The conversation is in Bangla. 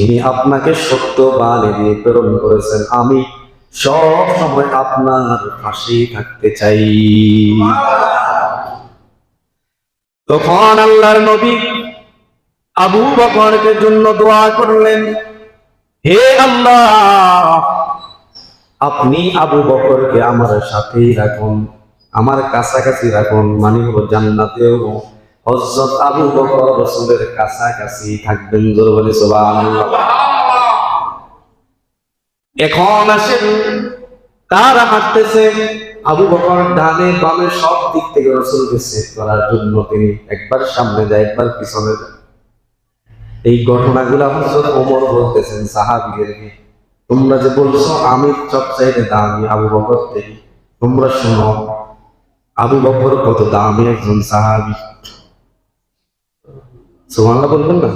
যিনি আপনাকে সত্য বাণী দিয়ে প্রেরণ করেছেন, আমি সব সময় আপনার পাশেই থাকতে চাই। তখন আল্লাহর নবী আবু বকরের জন্য দোয়া করলেন, হে আল্লাহ, আপনি আবু বকরকে আমার সাথেই রাখুন, আমার কাছাকাছি রাখুন, মানে হলো জান্নাতেও হযরত আবু বকর রাসূলের কাছাকাছি থাকবেন। জোরে বলে সুবহানাল্লাহ। এখন আসেন, তারা হাঁটতেছে, আবু বকর ডানে বামে সব দিক থেকে রাসূলকে সেভ করার জন্য তিনি একবার সামনে যায়, একবার পিছনে যায়। এই ঘটনাগুলা হযরত ওমর বলতেছেন সাহাবীদেরকে, তোমরা যে বলছো আমি সবচাইতে দামি আবু বকর থেকে, তোমরা শোনো আবু বকর কত দামি একজন সাহাবী। সুবহানাল্লাহ বলবেন না?